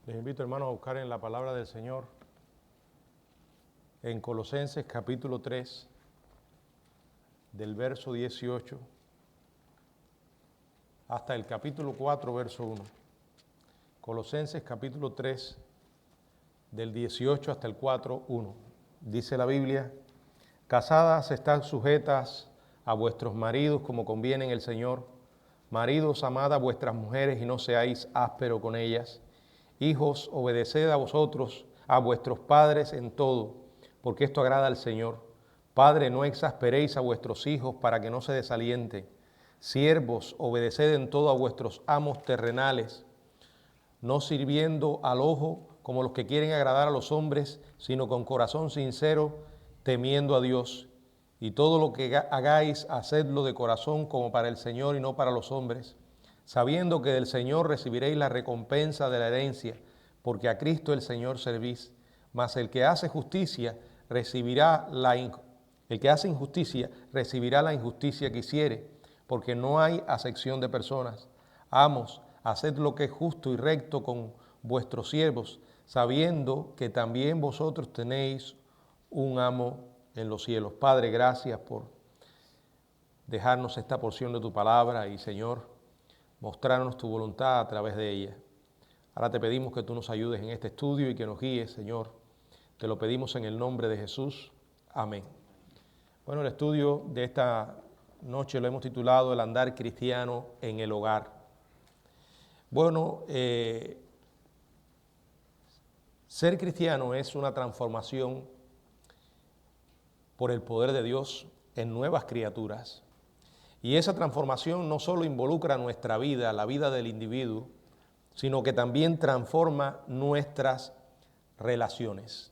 Les invito, hermanos, a buscar en la palabra del Señor, en Colosenses capítulo 3, del verso 18, hasta el capítulo 4, verso 1. Colosenses capítulo 3, del 18 hasta el 4, 1. Dice la Biblia: casadas, estad sujetas a vuestros maridos como conviene en el Señor. Maridos, amad a vuestras mujeres y no seáis ásperos con ellas. Hijos, obedeced a vosotros, a vuestros padres en todo, porque esto agrada al Señor. Padre, no exasperéis a vuestros hijos para que no se desalienten. Siervos, obedeced en todo a vuestros amos terrenales, no sirviendo al ojo como los que quieren agradar a los hombres, sino con corazón sincero, temiendo a Dios. Y todo lo que hagáis, hacedlo de corazón como para el Señor y no para los hombres, sabiendo que del Señor recibiréis la recompensa de la herencia, porque a Cristo el Señor servís. Mas el que hace justicia el que hace injusticia recibirá la injusticia que hiciere, porque no hay acepción de personas. Amos, haced lo que es justo y recto con vuestros siervos, sabiendo que también vosotros tenéis un amo en los cielos. Padre, gracias por dejarnos esta porción de tu palabra y, Señor, mostrarnos tu voluntad a través de ella. Ahora te pedimos que tú nos ayudes en este estudio y que nos guíes, Señor. Te lo pedimos en el nombre de Jesús. Amén. Bueno, el estudio de esta noche lo hemos titulado El andar cristiano en el hogar. Bueno, ser cristiano es una transformación por el poder de Dios en nuevas criaturas. Y esa transformación no solo involucra nuestra vida, la vida del individuo, sino que también transforma nuestras relaciones.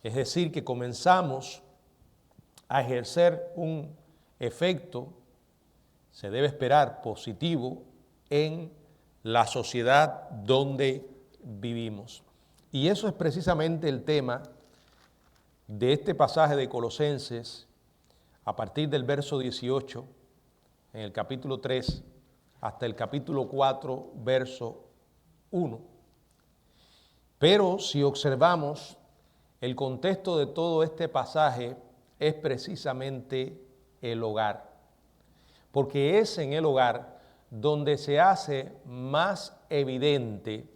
Es decir, que comenzamos a ejercer un efecto, se debe esperar, positivo en la sociedad donde vivimos. Y eso es precisamente el tema de este pasaje de Colosenses, a partir del verso 18, en el capítulo 3, hasta el capítulo 4, verso 1. Pero si observamos, el contexto de todo este pasaje es precisamente el hogar, porque es en el hogar donde se hace más evidente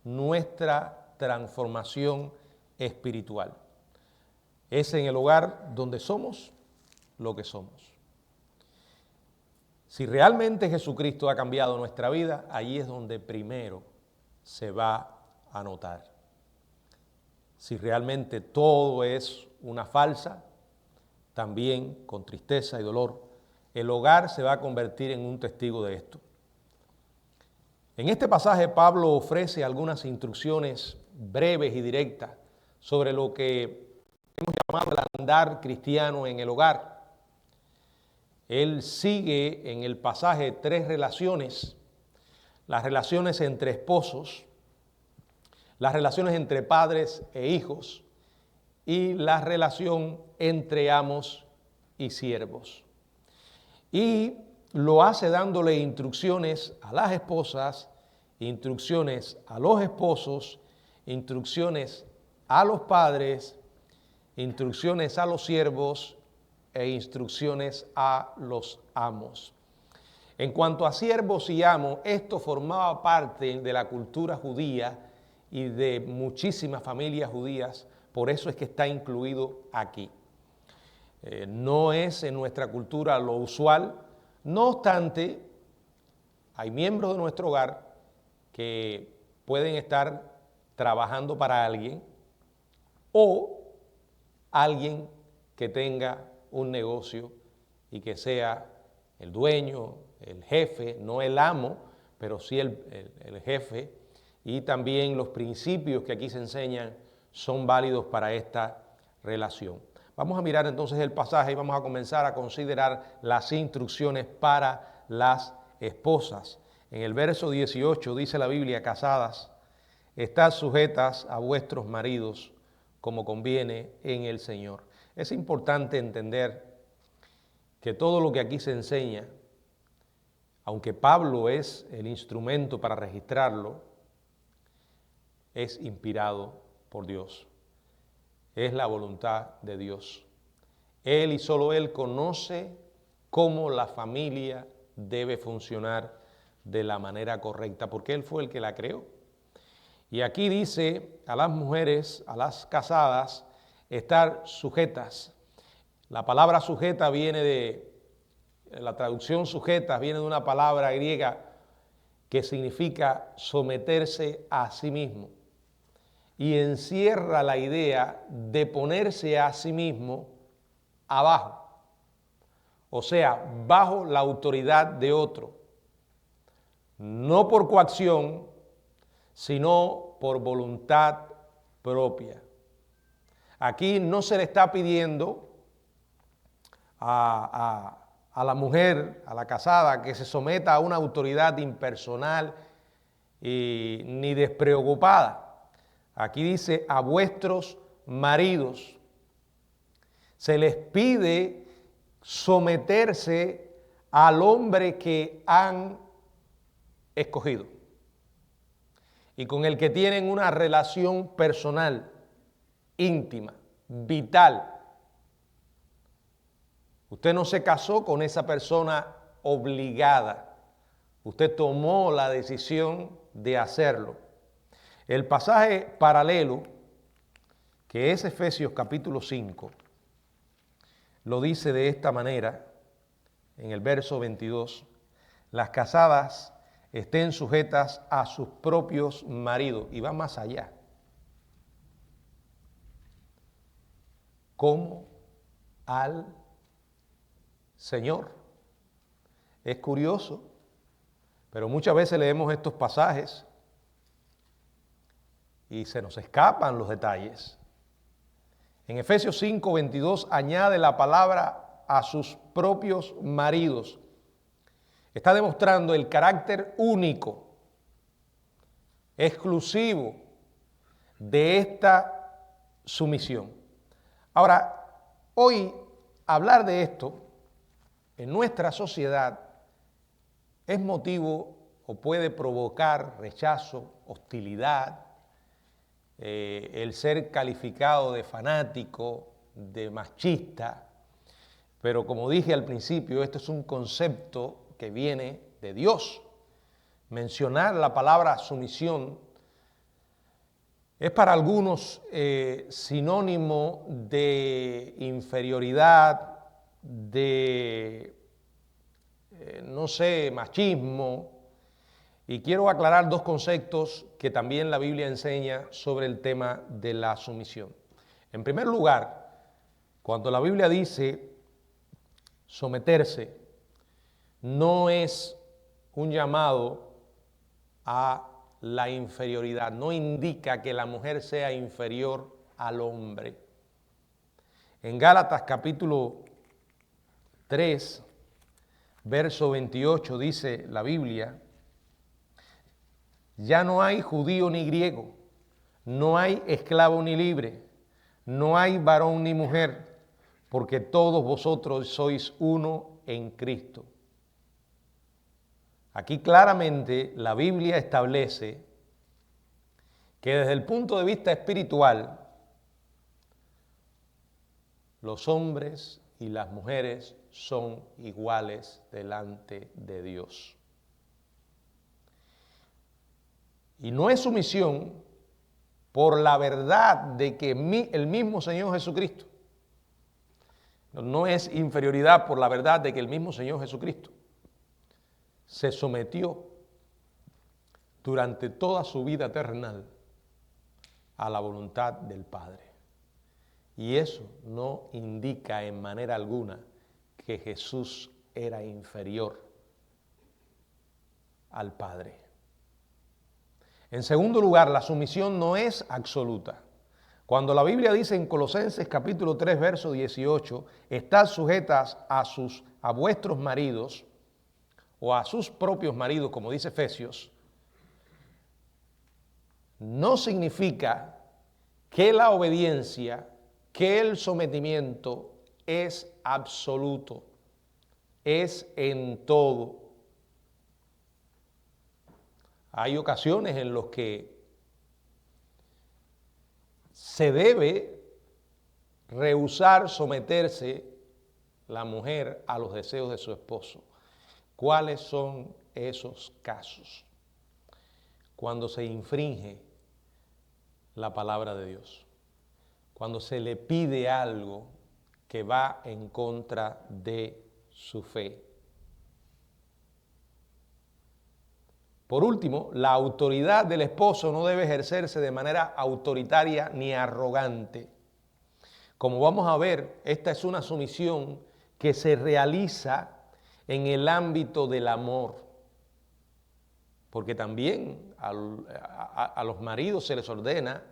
nuestra transformación espiritual. Es en el hogar donde somos lo que somos. Si realmente Jesucristo ha cambiado nuestra vida, allí es donde primero se va a notar. Si realmente todo es una farsa, también con tristeza y dolor, el hogar se va a convertir en un testigo de esto. En este pasaje Pablo ofrece algunas instrucciones breves y directas sobre lo que hemos llamado el andar cristiano en el hogar. Él sigue en el pasaje tres relaciones: las relaciones entre esposos, las relaciones entre padres e hijos y la relación entre amos y siervos. Y lo hace dándole instrucciones a las esposas, instrucciones a los esposos, instrucciones a los padres, instrucciones a los siervos e instrucciones a los amos. En cuanto a siervos y amos, esto formaba parte de la cultura judía y de muchísimas familias judías, por eso es que está incluido aquí. No es en nuestra cultura lo usual, no obstante, hay miembros de nuestro hogar que pueden estar trabajando para alguien o alguien que tenga un negocio y que sea el dueño, el jefe, no el amo, pero sí el jefe, y también los principios que aquí se enseñan son válidos para esta relación. Vamos a mirar entonces el pasaje y vamos a comenzar a considerar las instrucciones para las esposas. En el verso 18 dice la Biblia: casadas, estad sujetas a vuestros maridos como conviene en el Señor. Es importante entender que todo lo que aquí se enseña, aunque Pablo es el instrumento para registrarlo, es inspirado por Dios. Es la voluntad de Dios. Él y solo Él conoce cómo la familia debe funcionar de la manera correcta, porque Él fue el que la creó. Y aquí dice a las mujeres, a las casadas, estar sujetas. La palabra sujeta viene de, la traducción sujeta viene de una palabra griega que significa someterse a sí mismo. Y encierra la idea de ponerse a sí mismo abajo, o sea, bajo la autoridad de otro, no por coacción, sino por voluntad propia. Aquí no se le está pidiendo a la mujer, a la casada, que se someta a una autoridad impersonal ni despreocupada. Aquí dice a vuestros maridos. Se les pide someterse al hombre que han escogido y con el que tienen una relación personal, íntima, vital. Usted no se casó con esa persona obligada. Usted tomó la decisión de hacerlo. El pasaje paralelo, que es Efesios capítulo 5, lo dice de esta manera, en el verso 22, las casadas estén sujetas a sus propios maridos, y va más allá. Como al Señor. Es curioso, pero muchas veces leemos estos pasajes y se nos escapan los detalles. En Efesios 5, 22 añade la palabra a sus propios maridos. Está demostrando el carácter único, exclusivo de esta sumisión. Ahora, hoy hablar de esto en nuestra sociedad es motivo o puede provocar rechazo, hostilidad, el ser calificado de fanático, de machista, pero como dije al principio, esto es un concepto que viene de Dios. Mencionar la palabra sumisión es para algunos sinónimo de inferioridad, de, no sé, machismo. Y quiero aclarar dos conceptos que también la Biblia enseña sobre el tema de la sumisión. En primer lugar, cuando la Biblia dice someterse, no es un llamado a la inferioridad, no indica que la mujer sea inferior al hombre. En Gálatas capítulo 3, verso 28 dice la Biblia: ya no hay judío ni griego, no hay esclavo ni libre, no hay varón ni mujer, porque todos vosotros sois uno en Cristo. Aquí claramente la Biblia establece que desde el punto de vista espiritual, los hombres y las mujeres son iguales delante de Dios. Y no es sumisión por la verdad de que el mismo Señor Jesucristo, no es inferioridad por la verdad de que el mismo Señor Jesucristo se sometió durante toda su vida terrenal a la voluntad del Padre. Y eso no indica en manera alguna que Jesús era inferior al Padre. En segundo lugar, la sumisión no es absoluta. Cuando la Biblia dice en Colosenses capítulo 3, verso 18, estad sujetas a vuestros maridos o a sus propios maridos, como dice Efesios, no significa que la obediencia, que el sometimiento es absoluto, es en todo. Hay ocasiones en las que se debe rehusar someterse la mujer a los deseos de su esposo. ¿Cuáles son esos casos? Cuando se infringe la palabra de Dios, cuando se le pide algo que va en contra de su fe. Por último, la autoridad del esposo no debe ejercerse de manera autoritaria ni arrogante. Como vamos a ver, esta es una sumisión que se realiza en el ámbito del amor. Porque también a los maridos se les ordena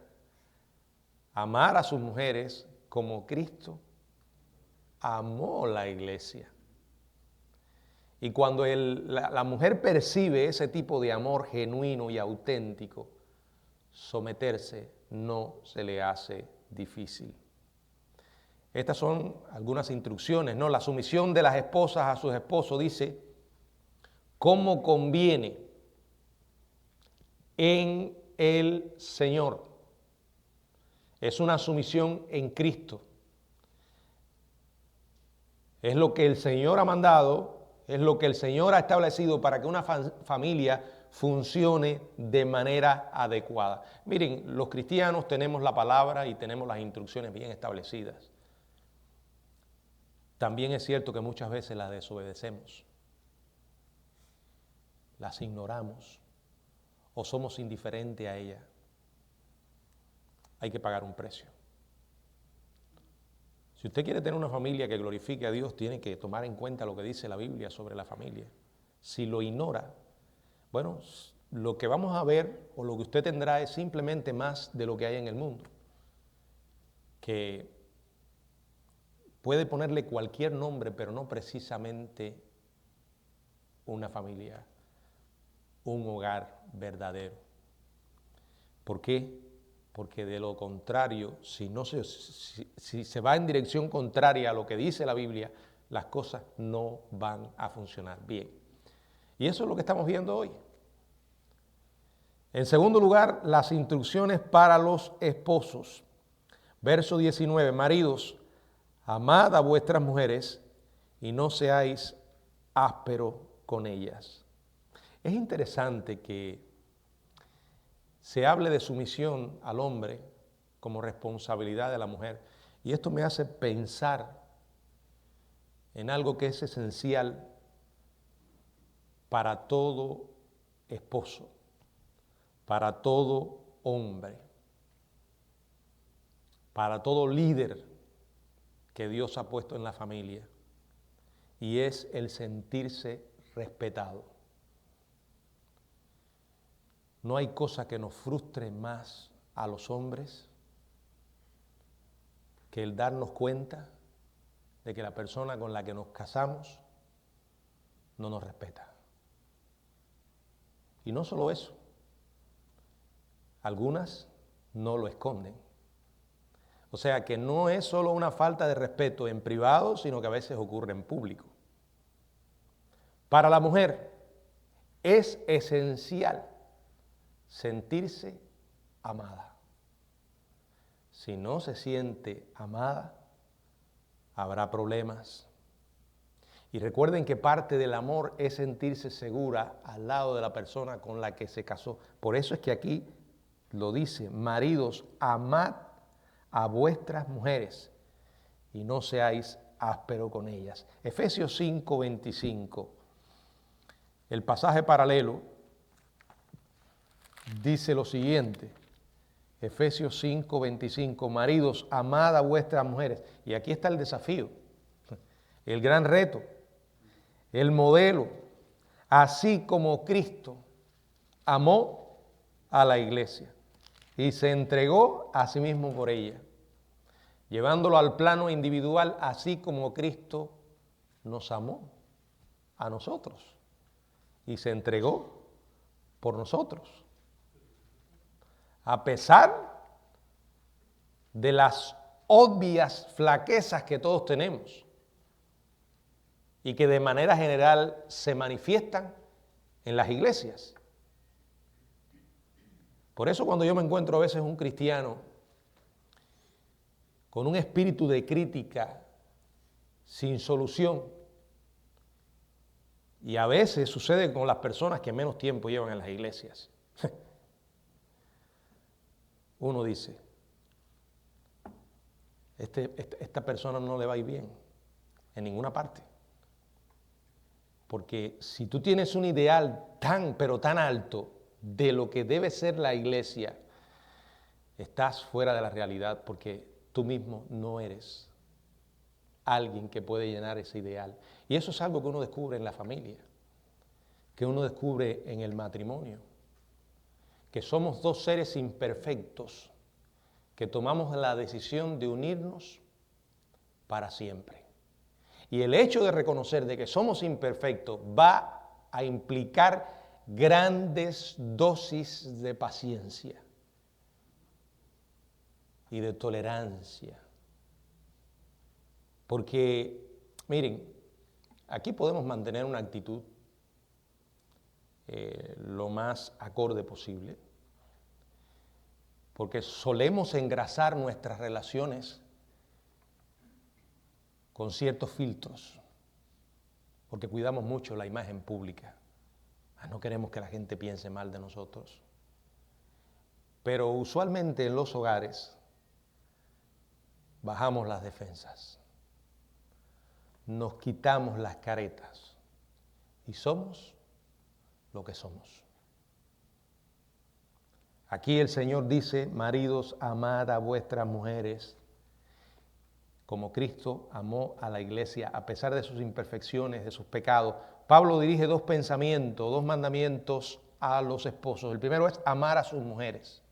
amar a sus mujeres como Cristo amó la iglesia. Y cuando la mujer percibe ese tipo de amor genuino y auténtico, someterse no se le hace difícil. Estas son algunas instrucciones, ¿no? La sumisión de las esposas a sus esposos dice cómo conviene en el Señor. Es una sumisión en Cristo. Es lo que el Señor ha mandado, es lo que el Señor ha establecido para que una familia funcione de manera adecuada. Miren, los cristianos tenemos la palabra y tenemos las instrucciones bien establecidas. También es cierto que muchas veces las desobedecemos, las ignoramos o somos indiferentes a ellas. Hay que pagar un precio. Si usted quiere tener una familia que glorifique a Dios, tiene que tomar en cuenta lo que dice la Biblia sobre la familia. Si lo ignora, bueno, lo que vamos a ver o lo que usted tendrá es simplemente más de lo que hay en el mundo, que puede ponerle cualquier nombre, pero no precisamente una familia, un hogar verdadero. ¿Por qué? Porque de lo contrario, si se va en dirección contraria a lo que dice la Biblia, las cosas no van a funcionar bien. Y eso es lo que estamos viendo hoy. En segundo lugar, las instrucciones para los esposos. Verso 19, maridos, amad a vuestras mujeres y no seáis ásperos con ellas. Es interesante que se hable de sumisión al hombre como responsabilidad de la mujer. Y esto me hace pensar en algo que es esencial para todo esposo, para todo hombre, para todo líder que Dios ha puesto en la familia, y es el sentirse respetado. No hay cosa que nos frustre más a los hombres que el darnos cuenta de que la persona con la que nos casamos no nos respeta. Y no solo eso, algunas no lo esconden. O sea que no es solo una falta de respeto en privado, sino que a veces ocurre en público. Para la mujer es esencial sentirse amada. Si no se siente amada, habrá problemas. Y recuerden que parte del amor es sentirse segura al lado de la persona con la que se casó. Por eso es que aquí lo dice, maridos, amad a vuestras mujeres y no seáis ásperos con ellas. Efesios 5:25, el pasaje paralelo, dice lo siguiente, Efesios 5:25, maridos, amad a vuestras mujeres. Y aquí está el desafío, el gran reto, el modelo, así como Cristo amó a la iglesia y se entregó a sí mismo por ella, llevándolo al plano individual, así como Cristo nos amó a nosotros y se entregó por nosotros. A pesar de las obvias flaquezas que todos tenemos y que de manera general se manifiestan en las iglesias. Por eso cuando yo me encuentro a veces un cristiano con un espíritu de crítica sin solución. Y a veces sucede con las personas que menos tiempo llevan en las iglesias. Uno dice, esta persona no le va a ir bien en ninguna parte. Porque si tú tienes un ideal pero tan alto de lo que debe ser la iglesia, estás fuera de la realidad porque tú mismo no eres alguien que puede llenar ese ideal. Y eso es algo que uno descubre en la familia, que uno descubre en el matrimonio, que somos dos seres imperfectos que tomamos la decisión de unirnos para siempre. Y el hecho de reconocer de que somos imperfectos va a implicar grandes dosis de paciencia y de tolerancia. Porque, miren, aquí podemos mantener una actitud lo más acorde posible, porque solemos engrasar nuestras relaciones con ciertos filtros, porque cuidamos mucho la imagen pública. No queremos que la gente piense mal de nosotros. Pero usualmente en los hogares bajamos las defensas, nos quitamos las caretas y somos lo que somos. Aquí el Señor dice, maridos, amad a vuestras mujeres como Cristo amó a la iglesia a pesar de sus imperfecciones, de sus pecados. Pablo dirige dos pensamientos, dos mandamientos a los esposos. El primero es amar a sus mujeres.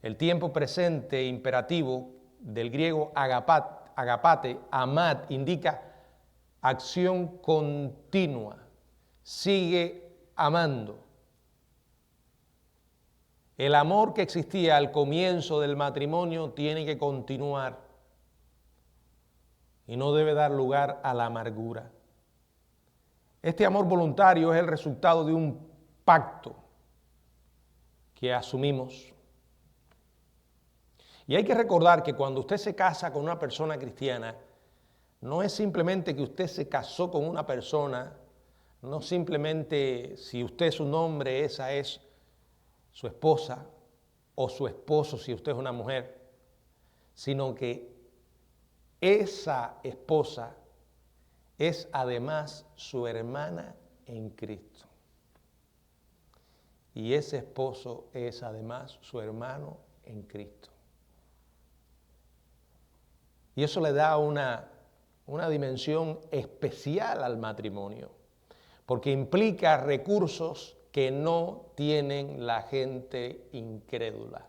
El tiempo presente imperativo del griego agapate, amad, indica acción continua. Sigue amando. El amor que existía al comienzo del matrimonio tiene que continuar y no debe dar lugar a la amargura. Este amor voluntario es el resultado de un pacto que asumimos. Y hay que recordar que cuando usted se casa con una persona cristiana, no es simplemente que usted se casó con una persona, no simplemente si usted es un hombre, esa es su esposa, o su esposo si usted es una mujer, sino que esa esposa es además su hermana en Cristo. Y ese esposo es además su hermano en Cristo. Y eso le da una dimensión especial al matrimonio, porque implica recursos que no tienen la gente incrédula.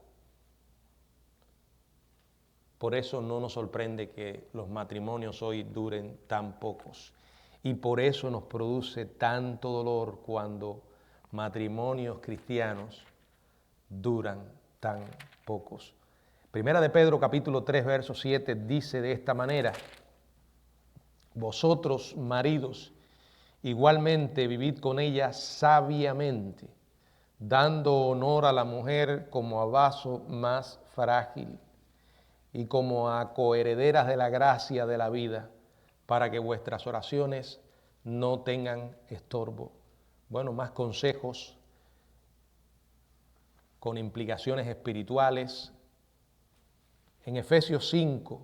Por eso no nos sorprende que los matrimonios hoy duren tan pocos. Y por eso nos produce tanto dolor cuando matrimonios cristianos duran tan pocos. Primera de Pedro capítulo 3 verso 7 dice de esta manera: vosotros maridos igualmente vivid con ella sabiamente, dando honor a la mujer como a vaso más frágil y como a coherederas de la gracia de la vida, para que vuestras oraciones no tengan estorbo. Bueno, más consejos con implicaciones espirituales. En Efesios 5,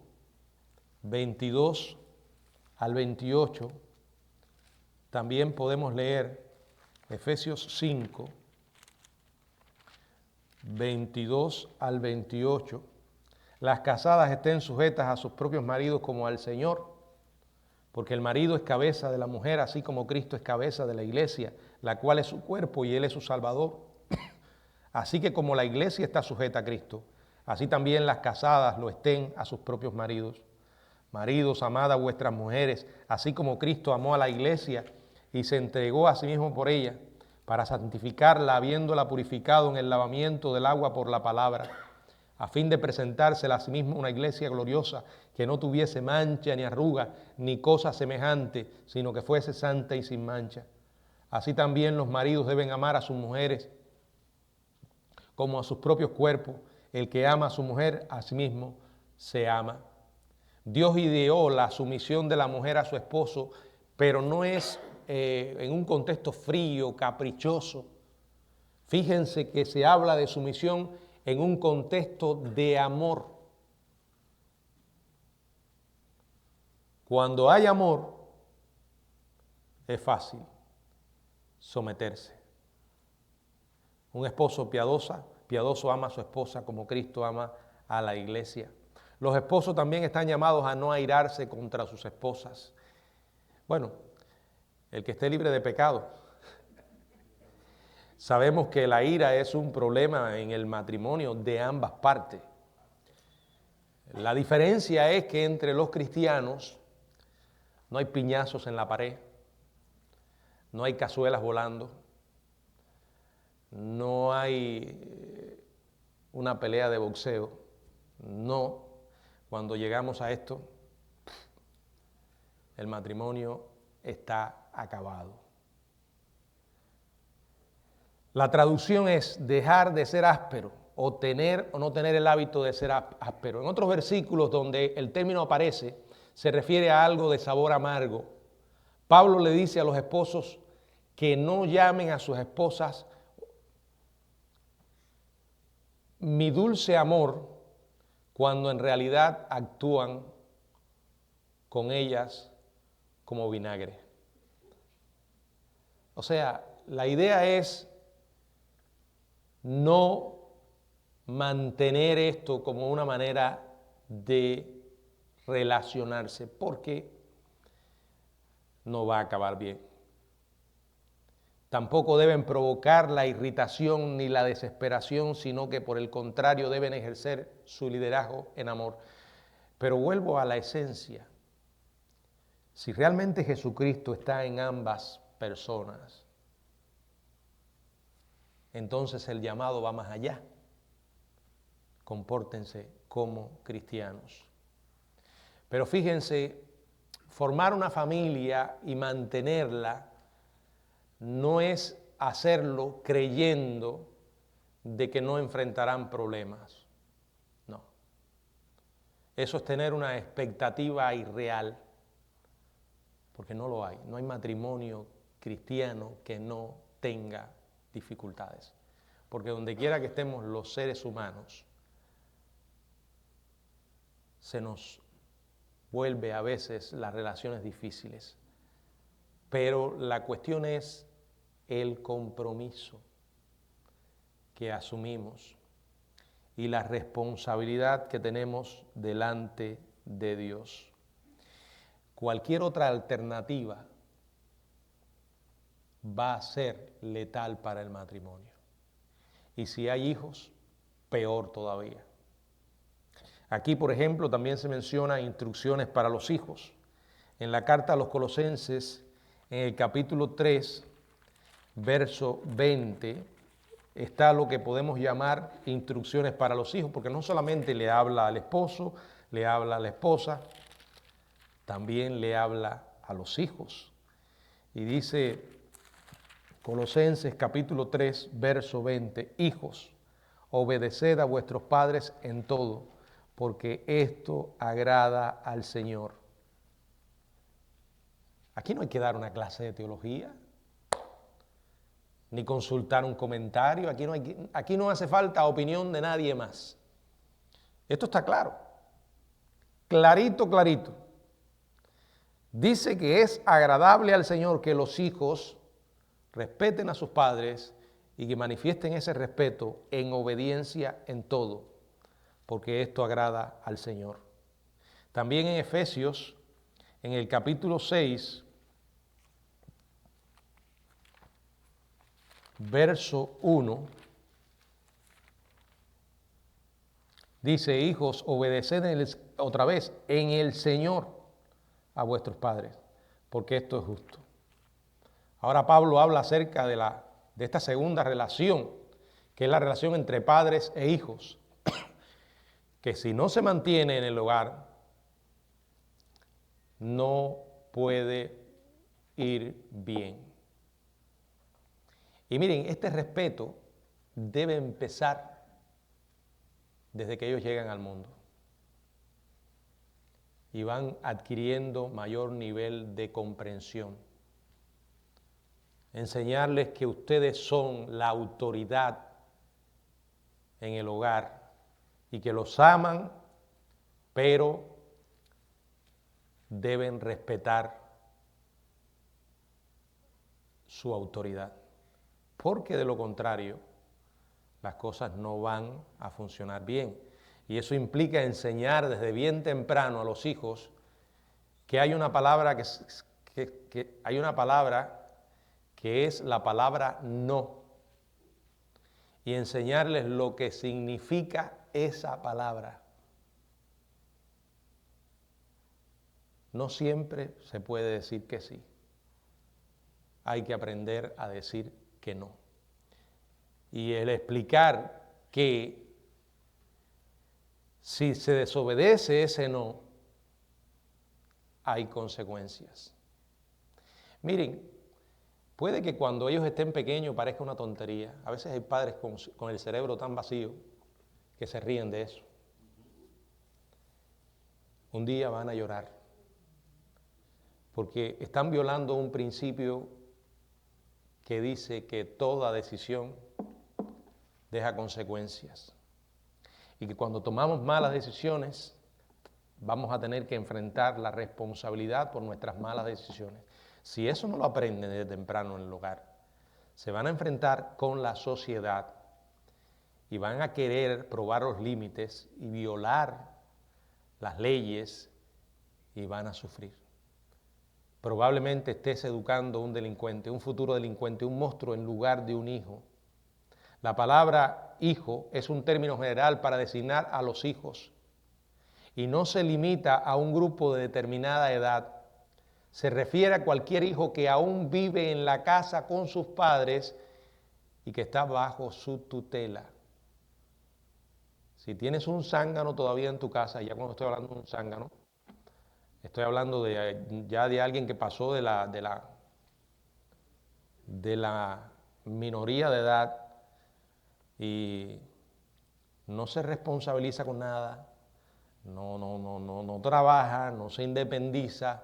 22 al 28, también podemos leer Efesios 5, 22 al 28. Las casadas estén sujetas a sus propios maridos como al Señor, porque el marido es cabeza de la mujer, así como Cristo es cabeza de la iglesia, la cual es su cuerpo y Él es su Salvador. Así que como la iglesia está sujeta a Cristo, así también las casadas lo estén a sus propios maridos. Maridos, amad a vuestras mujeres, así como Cristo amó a la iglesia y se entregó a sí mismo por ella, para santificarla, habiéndola purificado en el lavamiento del agua por la palabra, a fin de presentársela a sí mismo una iglesia gloriosa, que no tuviese mancha ni arruga, ni cosa semejante, sino que fuese santa y sin mancha. Así también los maridos deben amar a sus mujeres como a sus propios cuerpos. El que ama a su mujer, a sí mismo se ama. Dios ideó la sumisión de la mujer a su esposo, pero no es en un contexto frío, caprichoso. Fíjense que se habla de sumisión en un contexto de amor. Cuando hay amor, es fácil someterse. Un esposo piadoso ama a su esposa como Cristo ama a la iglesia. Los esposos también están llamados a no airarse contra sus esposas. Bueno, el que esté libre de pecado. Sabemos que la ira es un problema en el matrimonio de ambas partes. La diferencia es que entre los cristianos no hay piñazos en la pared, no hay cazuelas volando, no hay una pelea de boxeo. No, cuando llegamos a esto, el matrimonio está acabado. La traducción es dejar de ser áspero o tener o no tener el hábito de ser áspero. En otros versículos donde el término aparece, se refiere a algo de sabor amargo. Pablo le dice a los esposos que no llamen a sus esposas mi dulce amor cuando en realidad actúan con ellas como vinagre. O sea, la idea es no mantener esto como una manera de relacionarse, porque no va a acabar bien. Tampoco deben provocar la irritación ni la desesperación, sino que por el contrario deben ejercer su liderazgo en amor. Pero vuelvo a la esencia. Si realmente Jesucristo está en ambas personas, entonces el llamado va más allá. Compórtense como cristianos. Pero fíjense, formar una familia y mantenerla no es hacerlo creyendo de que no enfrentarán problemas. No. Eso es tener una expectativa irreal, porque no lo hay. No hay matrimonio cristiano que no tenga dificultades. Porque donde quiera que estemos los seres humanos, se nos vuelve a veces las relaciones difíciles. Pero la cuestión es el compromiso que asumimos y la responsabilidad que tenemos delante de Dios. Cualquier otra alternativa va a ser letal para el matrimonio. Y si hay hijos, peor todavía. Aquí, por ejemplo, también se menciona instrucciones para los hijos. En la carta a los Colosenses, en el capítulo 3, verso 20, está lo que podemos llamar instrucciones para los hijos, porque no solamente le habla al esposo, le habla a la esposa, también le habla a los hijos. Y dice Colosenses capítulo 3, verso 20, hijos, obedeced a vuestros padres en todo, porque esto agrada al Señor. Aquí no hay que dar una clase de teología, ni consultar un comentario, aquí no hace falta opinión de nadie más. Esto está claro, clarito, clarito. Dice que es agradable al Señor que los hijos respeten a sus padres y que manifiesten ese respeto en obediencia en todo, porque esto agrada al Señor. También en Efesios, en el capítulo 6, verso 1, dice, hijos, obedeced otra vez en el Señor a vuestros padres, porque esto es justo. Ahora Pablo habla acerca de esta segunda relación, que es la relación entre padres e hijos, que si no se mantiene en el hogar, no puede ir bien. Y miren, este respeto debe empezar desde que ellos llegan al mundo. y van adquiriendo mayor nivel de comprensión. Enseñarles que ustedes son la autoridad en el hogar y que los aman, pero deben respetar su autoridad, porque de lo contrario las cosas no van a funcionar bien. Y eso implica enseñar desde bien temprano a los hijos que hay una palabra que es la palabra no, y enseñarles lo que significa esa palabra. No siempre se puede decir que sí. Hay que aprender a decir que no. Y el explicar que si se desobedece ese no, hay consecuencias. Miren, puede que cuando ellos estén pequeños parezca una tontería. A veces hay padres con el cerebro tan vacío que se ríen de eso. Un día van a llorar porque están violando un principio que dice que toda decisión deja consecuencias y que cuando tomamos malas decisiones vamos a tener que enfrentar la responsabilidad por nuestras malas decisiones. Si eso no lo aprenden desde temprano en el hogar, se van a enfrentar con la sociedad y van a querer probar los límites y violar las leyes y van a sufrir. Probablemente estés educando a un delincuente, un futuro delincuente, un monstruo en lugar de un hijo. La palabra hijo es un término general para designar a los hijos y no se limita a un grupo de determinada edad. Se refiere a cualquier hijo que aún vive en la casa con sus padres y que está bajo su tutela. Si tienes un zángano todavía en tu casa, ya cuando estoy hablando de un zángano, estoy hablando ya de alguien que pasó de la minoría de edad y no se responsabiliza con nada, no trabaja, no se independiza,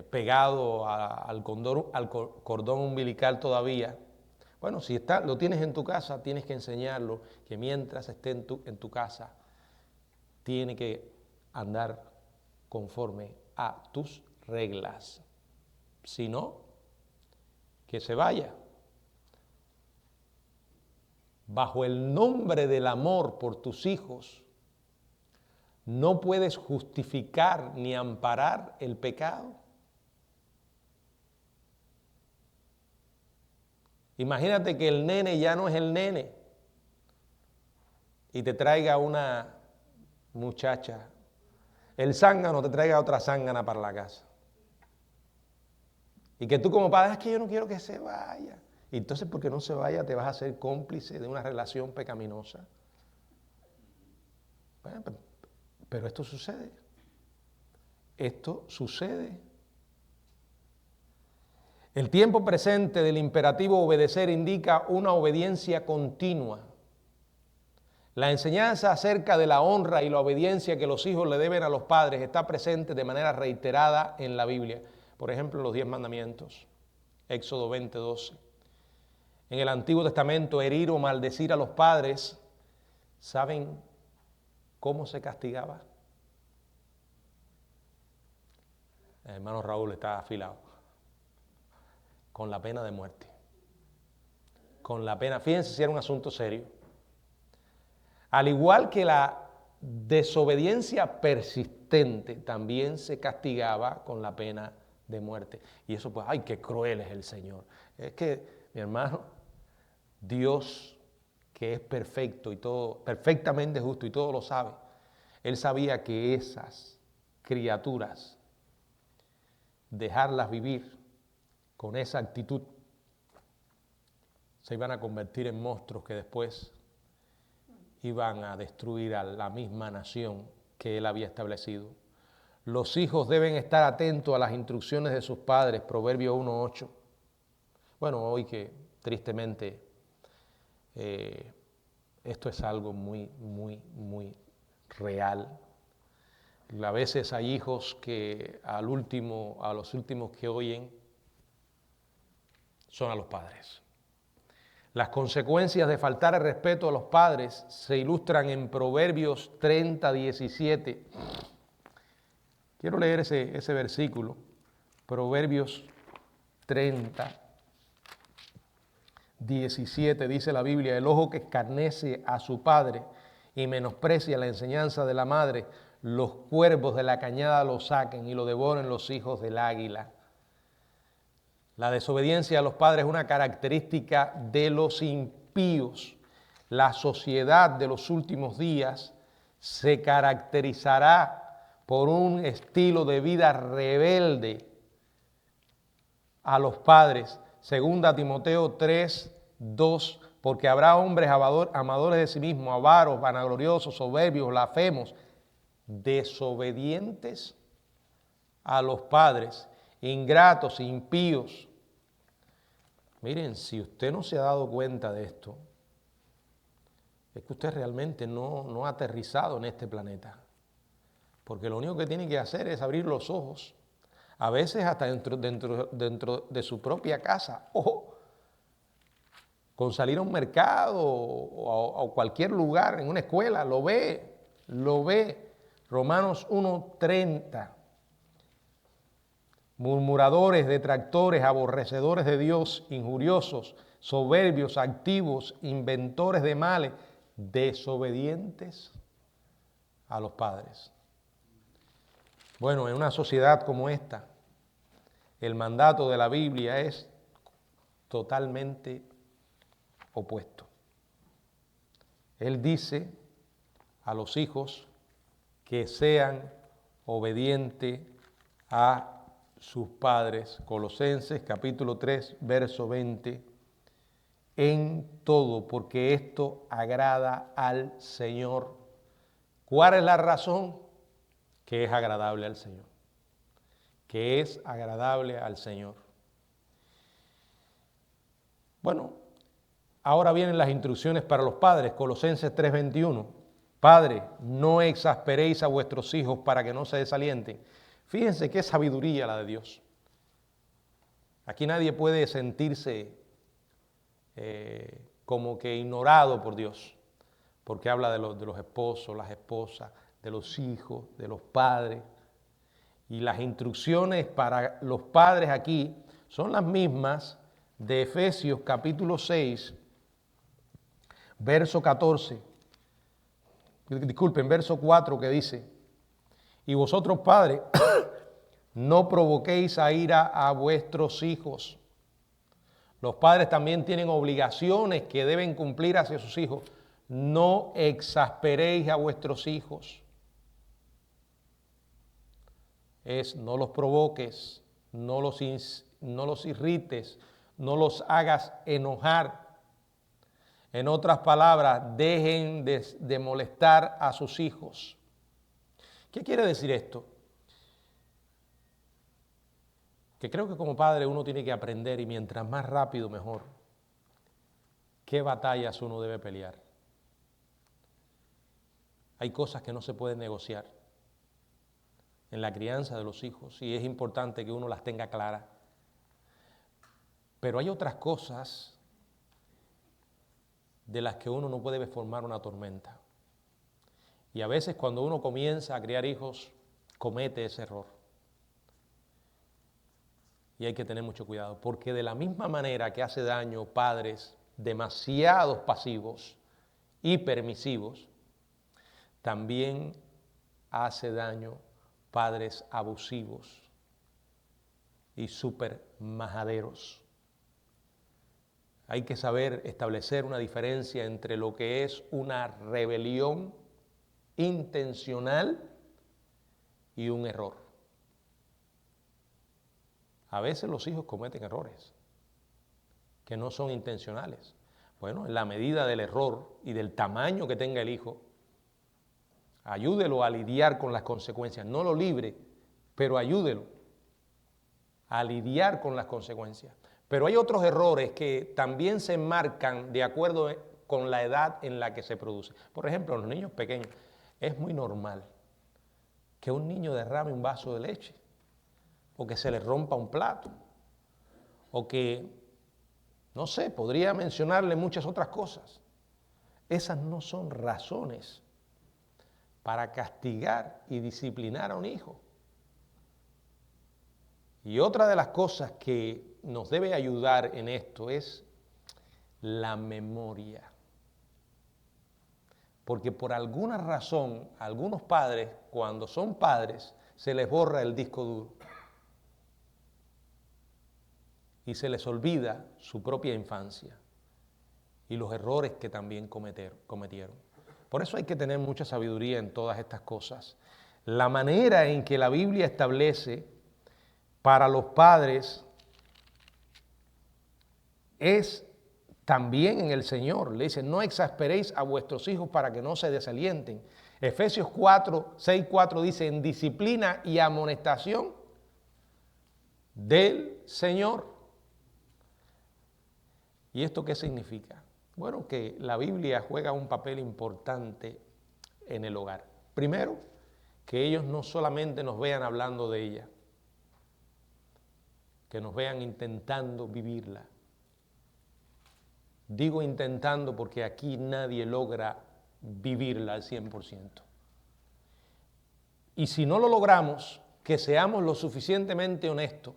pegado al cordón umbilical todavía. Bueno, si lo tienes en tu casa, tienes que enseñarlo que mientras esté en tu casa, tiene que andar conforme a tus reglas. Si no, que se vaya. Bajo el nombre del amor por tus hijos, no puedes justificar ni amparar el pecado. Imagínate que el nene ya no es el nene y te traiga una muchacha, el zángano te traiga otra zángana para la casa. Y que tú como padre, es que yo no quiero que se vaya. Y entonces, porque no se vaya, te vas a hacer cómplice de una relación pecaminosa. Bueno, pero esto sucede. Esto sucede. El tiempo presente del imperativo obedecer indica una obediencia continua. La enseñanza acerca de la honra y la obediencia que los hijos le deben a los padres está presente de manera reiterada en la Biblia. Por ejemplo, los 10 mandamientos, Éxodo 20:12. En el Antiguo Testamento, herir o maldecir a los padres, ¿saben cómo se castigaba? El hermano Raúl está afilado. Con la pena de muerte. Con la pena, fíjense si era un asunto serio. Al igual que la desobediencia persistente, también se castigaba con la pena de muerte. Y eso pues, ¡ay, qué cruel es el Señor! Es que, mi hermano, Dios, que es perfecto y todo, perfectamente justo y todo lo sabe, Él sabía que esas criaturas, dejarlas vivir con esa actitud, se iban a convertir en monstruos que después iban a destruir a la misma nación que Él había establecido. Los hijos deben estar atentos a las instrucciones de sus padres, Proverbio 1:8. Bueno, hoy que tristemente esto es algo muy real. A veces hay hijos que a los últimos que oyen son a los padres. Las consecuencias de faltar el respeto a los padres se ilustran en Proverbios 30:17. Quiero leer ese versículo, Proverbios 30:17, dice la Biblia: el ojo que escarnece a su padre y menosprecia la enseñanza de la madre, los cuervos de la cañada lo saquen y lo devoren los hijos del águila. La desobediencia a los padres es una característica de los impíos. La sociedad de los últimos días se caracterizará por un estilo de vida rebelde a los padres. Segunda Timoteo 3:2, porque habrá hombres amadores de sí mismos, avaros, vanagloriosos, soberbios, blasfemos, desobedientes a los padres, ingratos, impíos. Miren, si usted no se ha dado cuenta de esto, es que usted realmente no ha aterrizado en este planeta. Porque lo único que tiene que hacer es abrir los ojos, a veces hasta dentro de su propia casa, o con salir a un mercado o cualquier lugar, en una escuela, lo ve. Romanos 1:30. Murmuradores, detractores, aborrecedores de Dios, injuriosos, soberbios, activos, inventores de males, desobedientes a los padres. Bueno, en una sociedad como esta, el mandato de la Biblia es totalmente opuesto. Él dice a los hijos que sean obedientes a sus padres. Colosenses capítulo 3, verso 20. En todo, porque esto agrada al Señor. ¿Cuál es la razón? Que es agradable al Señor. Que es agradable al Señor. Bueno, ahora vienen las instrucciones para los padres. Colosenses 3:21. Padre, no exasperéis a vuestros hijos para que no se desalienten. Fíjense qué sabiduría la de Dios. Aquí nadie puede sentirse como que ignorado por Dios, porque habla de los esposos, las esposas, de los hijos, de los padres. Y las instrucciones para los padres aquí son las mismas de Efesios capítulo 6, verso 14. Disculpen, verso 4, que dice: y vosotros, padres, no provoquéis a ira a vuestros hijos. Los padres también tienen obligaciones que deben cumplir hacia sus hijos. No exasperéis a vuestros hijos. No los provoques, no los irrites, no los hagas enojar. En otras palabras, dejen de molestar a sus hijos. ¿Qué quiere decir esto? Que creo que como padre uno tiene que aprender, y mientras más rápido mejor, qué batallas uno debe pelear. Hay cosas que no se pueden negociar en la crianza de los hijos y es importante que uno las tenga claras. Pero hay otras cosas de las que uno no puede formar una tormenta. Y a veces cuando uno comienza a criar hijos, comete ese error. Y hay que tener mucho cuidado, porque de la misma manera que hace daño padres demasiado pasivos y permisivos, también hace daño padres abusivos y súper majaderos. Hay que saber establecer una diferencia entre lo que es una rebelión intencional y un error. A veces los hijos cometen errores que no son intencionales. Bueno, en la medida del error y del tamaño que tenga el hijo, ayúdelo a lidiar con las consecuencias. No lo libre, pero ayúdelo a lidiar con las consecuencias. Pero hay otros errores que también se enmarcan de acuerdo con la edad en la que se produce. Por ejemplo, los niños pequeños. Es muy normal que un niño derrame un vaso de leche, o que se le rompa un plato, o que, no sé, podría mencionarle muchas otras cosas. Esas no son razones para castigar y disciplinar a un hijo. Y otra de las cosas que nos debe ayudar en esto es la memoria. Porque por alguna razón, a algunos padres, cuando son padres, se les borra el disco duro. Y se les olvida su propia infancia y los errores que también cometieron. Por eso hay que tener mucha sabiduría en todas estas cosas. La manera en que la Biblia establece para los padres es también en el Señor. Le dice, no exasperéis a vuestros hijos para que no se desalienten. Efesios 6:4 dice, en disciplina y amonestación del Señor. ¿Y esto qué significa? Bueno, que la Biblia juega un papel importante en el hogar. Primero, que ellos no solamente nos vean hablando de ella, que nos vean intentando vivirla. Digo intentando porque aquí nadie logra vivirla al 100%. Y si no lo logramos, que seamos lo suficientemente honestos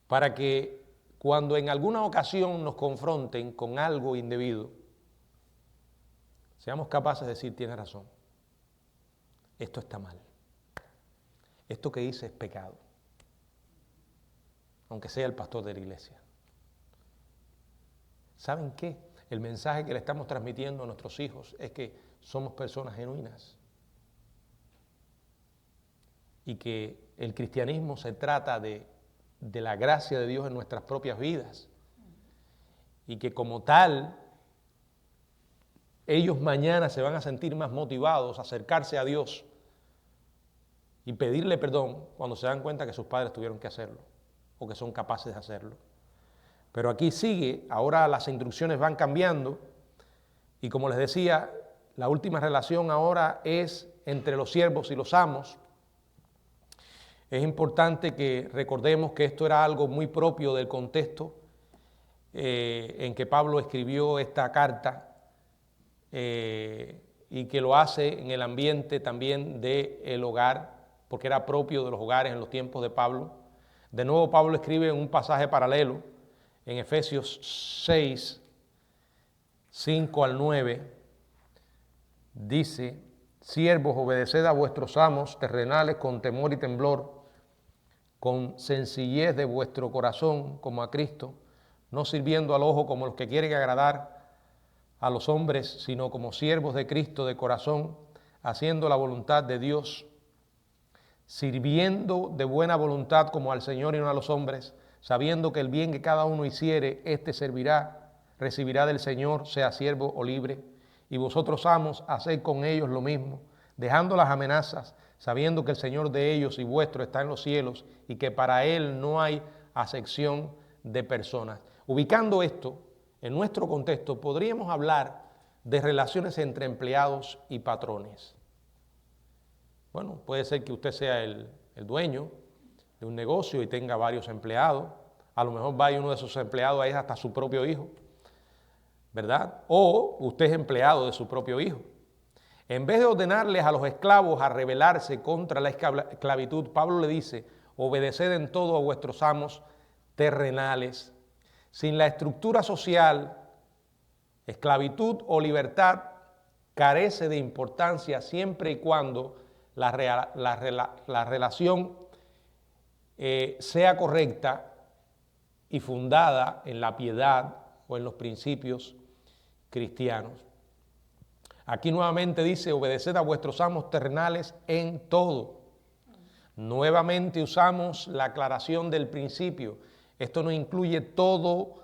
para que cuando en alguna ocasión nos confronten con algo indebido, seamos capaces de decir, tienes razón, esto está mal, esto que hice es pecado, aunque sea el pastor de la iglesia. ¿Saben qué? El mensaje que le estamos transmitiendo a nuestros hijos es que somos personas genuinas y que el cristianismo se trata de la gracia de Dios en nuestras propias vidas y que como tal ellos mañana se van a sentir más motivados a acercarse a Dios y pedirle perdón cuando se dan cuenta que sus padres tuvieron que hacerlo o que son capaces de hacerlo. Pero aquí sigue, ahora las instrucciones van cambiando y como les decía, la última relación ahora es entre los siervos y los amos. Es importante que recordemos que esto era algo muy propio del contexto en que Pablo escribió esta carta y que lo hace en el ambiente también del hogar, porque era propio de los hogares en los tiempos de Pablo. De nuevo Pablo escribe en un pasaje paralelo, en Efesios 6, 5 al 9, dice, siervos, obedeced a vuestros amos terrenales con temor y temblor, con sencillez de vuestro corazón como a Cristo, no sirviendo al ojo como los que quieren agradar a los hombres, sino como siervos de Cristo de corazón, haciendo la voluntad de Dios, sirviendo de buena voluntad como al Señor y no a los hombres, sabiendo que el bien que cada uno hiciere, éste recibirá del Señor, sea siervo o libre. Y vosotros, amos, haced con ellos lo mismo, dejando las amenazas, sabiendo que el Señor de ellos y vuestro está en los cielos y que para Él no hay acepción de personas. Ubicando esto en nuestro contexto, podríamos hablar de relaciones entre empleados y patrones. Bueno, puede ser que usted sea el dueño de un negocio y tenga varios empleados. A lo mejor vaya uno de esos empleados es hasta su propio hijo, ¿verdad? O usted es empleado de su propio hijo. En vez de ordenarles a los esclavos a rebelarse contra la esclavitud, Pablo le dice, obedeced en todo a vuestros amos terrenales. Sin la estructura social, esclavitud o libertad carece de importancia siempre y cuando la relación sea correcta y fundada en la piedad o en los principios cristianos. Aquí nuevamente dice, obedeced a vuestros amos terrenales en todo. Nuevamente usamos la aclaración del principio. Esto no incluye todo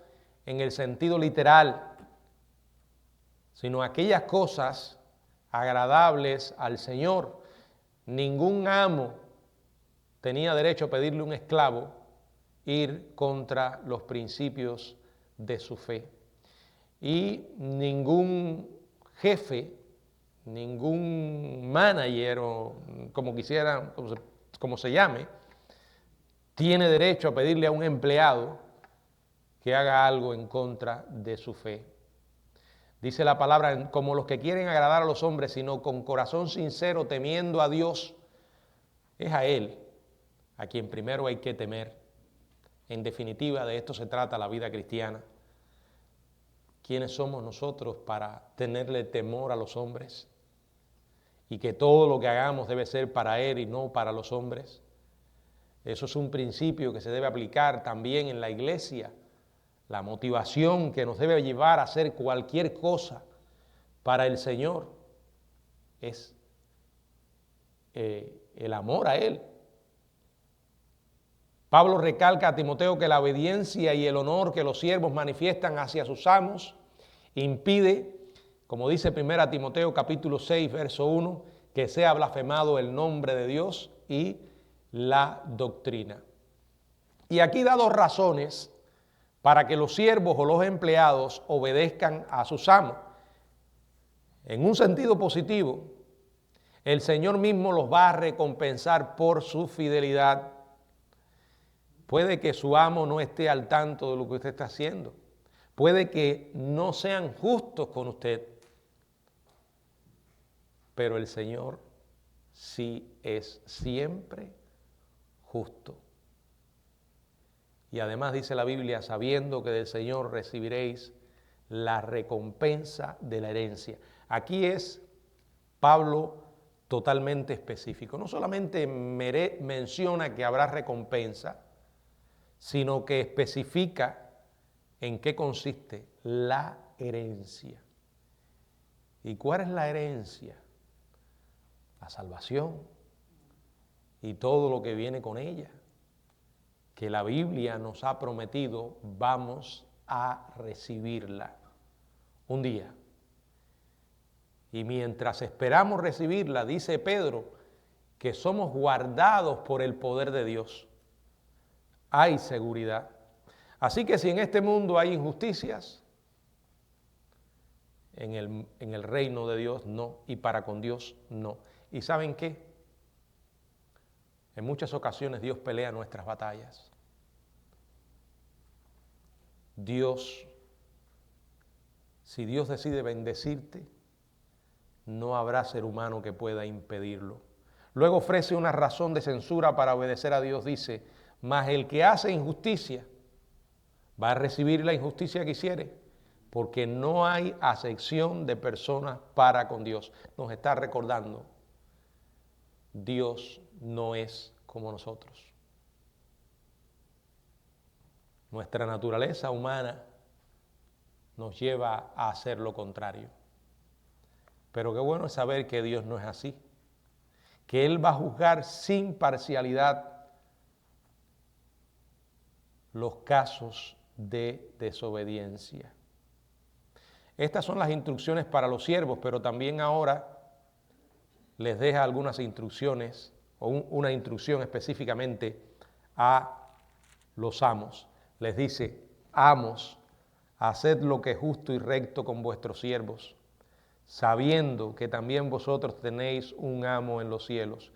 en el sentido literal, sino aquellas cosas agradables al Señor. Ningún amo tenía derecho a pedirle a un esclavo ir contra los principios de su fe. Y ningún jefe ningún manager o como quisiera, como se llame, tiene derecho a pedirle a un empleado que haga algo en contra de su fe. Dice la palabra, como los que quieren agradar a los hombres, sino con corazón sincero, temiendo a Dios. Es a Él a quien primero hay que temer. En definitiva, de esto se trata la vida cristiana. ¿Quiénes somos nosotros para tenerle temor a los hombres? Y que todo lo que hagamos debe ser para Él y no para los hombres. Eso es un principio que se debe aplicar también en la iglesia. La motivación que nos debe llevar a hacer cualquier cosa para el Señor es el amor a Él. Pablo recalca a Timoteo que la obediencia y el honor que los siervos manifiestan hacia sus amos impide, como dice 1 Timoteo capítulo 6, verso 1, que sea blasfemado el nombre de Dios y la doctrina. Y aquí da dos razones para que los siervos o los empleados obedezcan a sus amos. En un sentido positivo, el Señor mismo los va a recompensar por su fidelidad. Puede que su amo no esté al tanto de lo que usted está haciendo. Puede que no sean justos con usted. Pero el Señor sí es siempre justo. Y además dice la Biblia, sabiendo que del Señor recibiréis la recompensa de la herencia. Aquí es Pablo totalmente específico. No solamente menciona que habrá recompensa, sino que especifica en qué consiste la herencia. ¿Y cuál es la herencia? La salvación y todo lo que viene con ella, que la Biblia nos ha prometido, vamos a recibirla un día. Y mientras esperamos recibirla, dice Pedro, que somos guardados por el poder de Dios. Hay seguridad. Así que si en este mundo hay injusticias, en el reino de Dios no, y para con Dios no. ¿Y saben qué? En muchas ocasiones Dios pelea nuestras batallas. Si Dios decide bendecirte, no habrá ser humano que pueda impedirlo. Luego ofrece una razón de censura para obedecer a Dios. Dice, mas el que hace injusticia va a recibir la injusticia que hiciere, porque no hay acepción de personas para con Dios. Nos está recordando, Dios no es como nosotros. Nuestra naturaleza humana nos lleva a hacer lo contrario. Pero qué bueno es saber que Dios no es así, que Él va a juzgar sin parcialidad los casos de desobediencia. Estas son las instrucciones para los siervos, pero también ahora les deja algunas instrucciones, o una instrucción específicamente a los amos. Les dice, amos, haced lo que es justo y recto con vuestros siervos, sabiendo que también vosotros tenéis un amo en los cielos.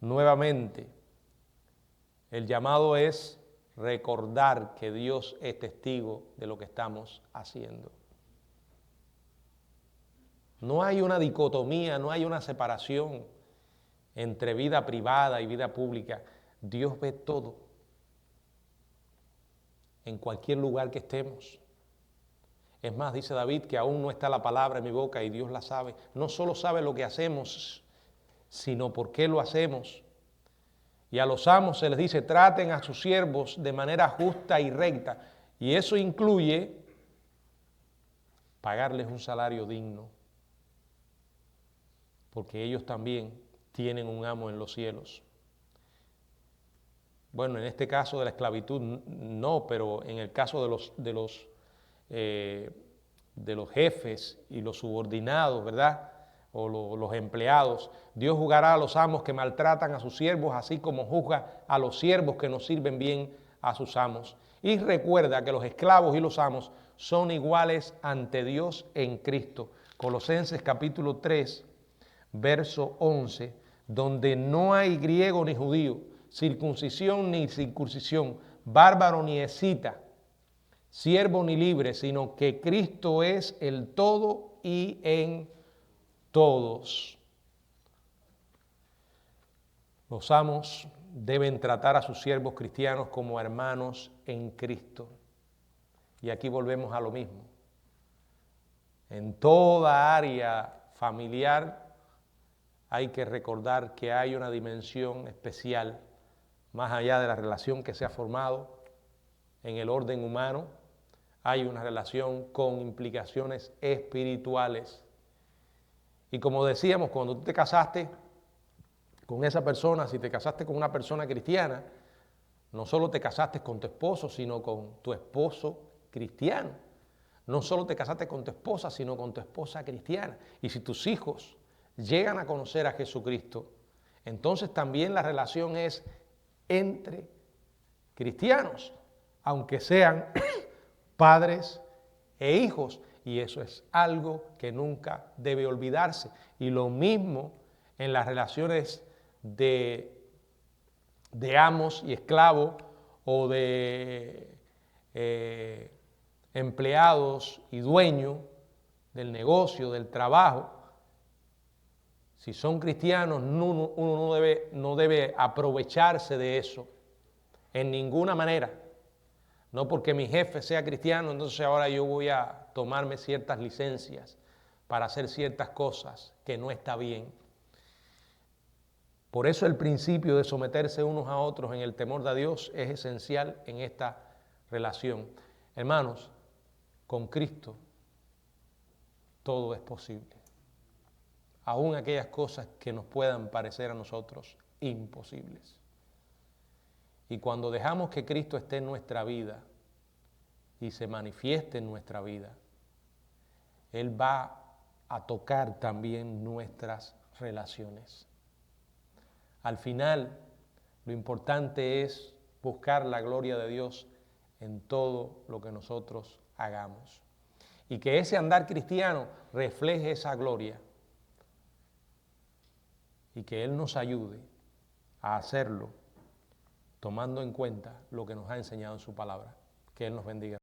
Nuevamente, el llamado es recordar que Dios es testigo de lo que estamos haciendo. No hay una dicotomía, no hay una separación entre vida privada y vida pública. Dios ve todo, en cualquier lugar que estemos. Es más, dice David que aún no está la palabra en mi boca y Dios la sabe. No solo sabe lo que hacemos, sino por qué lo hacemos. Y a los amos se les dice, traten a sus siervos de manera justa y recta. Y eso incluye pagarles un salario digno, porque ellos también tienen un amo en los cielos. Bueno, en este caso de la esclavitud no, pero en el caso de los jefes y los subordinados, ¿verdad? O los empleados, Dios juzgará a los amos que maltratan a sus siervos, así como juzga a los siervos que no sirven bien a sus amos. Y recuerda que los esclavos y los amos son iguales ante Dios en Cristo. Colosenses capítulo 3, verso 11, donde no hay griego ni judío, circuncisión ni circuncisión, bárbaro ni escita, siervo ni libre, sino que Cristo es el todo y en todos. Los amos deben tratar a sus siervos cristianos como hermanos en Cristo. Y aquí volvemos a lo mismo. En toda área familiar hay que recordar que hay una dimensión especial, más allá de la relación que se ha formado en el orden humano, hay una relación con implicaciones espirituales. Y como decíamos, cuando tú te casaste con esa persona, si te casaste con una persona cristiana, no solo te casaste con tu esposo, sino con tu esposo cristiano. No solo te casaste con tu esposa, sino con tu esposa cristiana. Y si tus hijos llegan a conocer a Jesucristo, entonces también la relación es entre cristianos, aunque sean padres e hijos. Y eso es algo que nunca debe olvidarse. Y lo mismo en las relaciones de amos y esclavos o de empleados y dueños del negocio, del trabajo. Si son cristianos, uno no debe aprovecharse de eso en ninguna manera. No porque mi jefe sea cristiano, entonces ahora yo voy a tomarme ciertas licencias para hacer ciertas cosas que no está bien. Por eso el principio de someterse unos a otros en el temor de Dios es esencial en esta relación. Hermanos, con Cristo todo es posible. Aún aquellas cosas que nos puedan parecer a nosotros imposibles. Y cuando dejamos que Cristo esté en nuestra vida y se manifieste en nuestra vida, Él va a tocar también nuestras relaciones. Al final, lo importante es buscar la gloria de Dios en todo lo que nosotros hagamos. Y que ese andar cristiano refleje esa gloria. Y que Él nos ayude a hacerlo tomando en cuenta lo que nos ha enseñado en su palabra. Que Él nos bendiga.